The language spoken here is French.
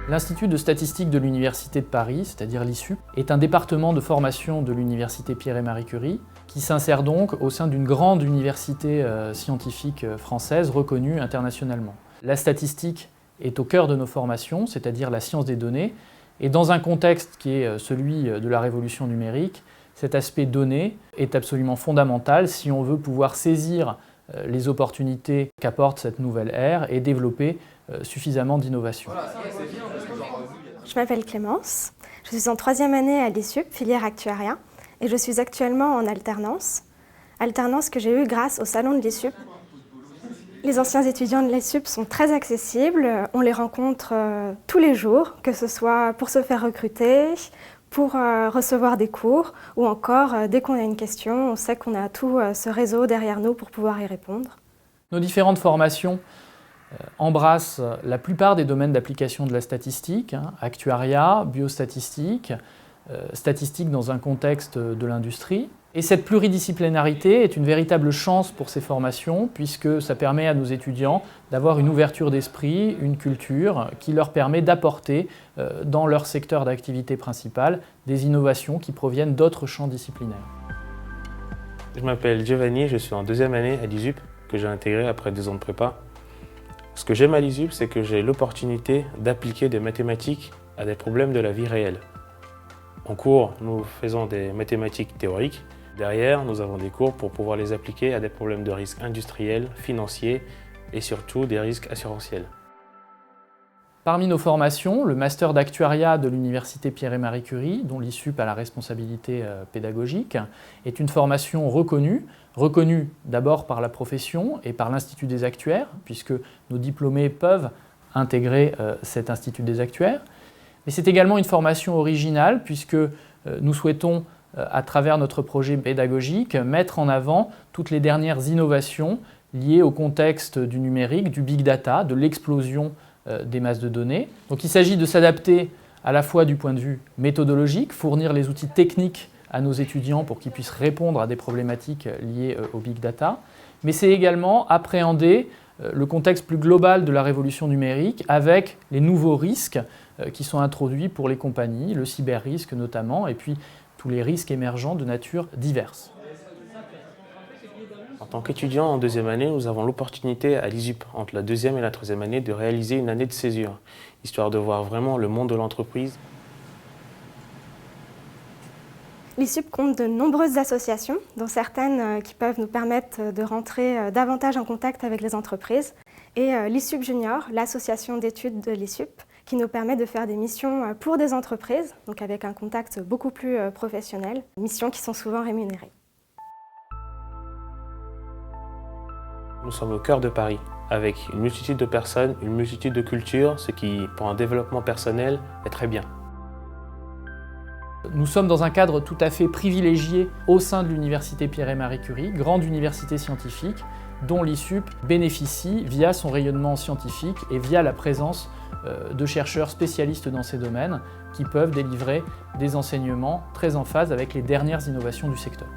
L'Institut de statistique de l'Université de Paris, c'est-à-dire l'ISUP, est un département de formation de l'Université Pierre et Marie Curie qui s'insère donc au sein d'une grande université scientifique française reconnue internationalement. La statistique est au cœur de nos formations, c'est-à-dire la science des données, et dans un contexte qui est celui de la révolution numérique, cet aspect données est absolument fondamental si on veut pouvoir saisir les opportunités qu'apporte cette nouvelle ère et développer suffisamment d'innovation. Je m'appelle Clémence, je suis en 3e année à l'ISUP, filière actuariat, et je suis actuellement en alternance que j'ai eue grâce au salon de l'ISUP. Les anciens étudiants de l'ISUP sont très accessibles, on les rencontre tous les jours, que ce soit pour se faire recruter, pour recevoir des cours, ou encore dès qu'on a une question, on sait qu'on a tout ce réseau derrière nous pour pouvoir y répondre. Nos différentes formations embrassent la plupart des domaines d'application de la statistique, actuariat, biostatistique, statistique dans un contexte de l'industrie. Et cette pluridisciplinarité est une véritable chance pour ces formations puisque ça permet à nos étudiants d'avoir une ouverture d'esprit, une culture qui leur permet d'apporter dans leur secteur d'activité principal des innovations qui proviennent d'autres champs disciplinaires. Je m'appelle Giovanni, je suis en 2e année à l'ISUP que j'ai intégré après 2 ans de prépa. Ce que j'aime à l'ISUP, c'est que j'ai l'opportunité d'appliquer des mathématiques à des problèmes de la vie réelle. En cours, nous faisons des mathématiques théoriques. Derrière, nous avons des cours pour pouvoir les appliquer à des problèmes de risques industriels, financiers et surtout des risques assurantiels. Parmi nos formations, le master d'actuariat de l'Université Pierre et Marie Curie, dont l'ISUP a la responsabilité pédagogique, est une formation reconnue d'abord par la profession et par l'Institut des actuaires, puisque nos diplômés peuvent intégrer cet Institut des actuaires. Mais c'est également une formation originale, puisque nous souhaitons, à travers notre projet pédagogique, mettre en avant toutes les dernières innovations liées au contexte du numérique, du big data, de l'explosion des masses de données. Donc il s'agit de s'adapter à la fois du point de vue méthodologique, fournir les outils techniques à nos étudiants pour qu'ils puissent répondre à des problématiques liées au big data, mais c'est également appréhender le contexte plus global de la révolution numérique avec les nouveaux risques qui sont introduits pour les compagnies, le cyber-risque notamment, et puis tous les risques émergents de nature diverse. En tant qu'étudiant en 2e année, nous avons l'opportunité à l'ISUP, entre la 2e et la 3e année, de réaliser une année de césure, histoire de voir vraiment le monde de l'entreprise. L'ISUP compte de nombreuses associations, dont certaines qui peuvent nous permettre de rentrer davantage en contact avec les entreprises. Et l'ISUP Junior, l'association d'études de l'ISUP, qui nous permet de faire des missions pour des entreprises, donc avec un contact beaucoup plus professionnel, missions qui sont souvent rémunérées. Nous sommes au cœur de Paris, avec une multitude de personnes, une multitude de cultures, ce qui, pour un développement personnel, est très bien. Nous sommes dans un cadre tout à fait privilégié au sein de l'Université Pierre et Marie Curie, grande université scientifique, dont l'ISUP bénéficie via son rayonnement scientifique et via la présence de chercheurs spécialistes dans ces domaines qui peuvent délivrer des enseignements très en phase avec les dernières innovations du secteur.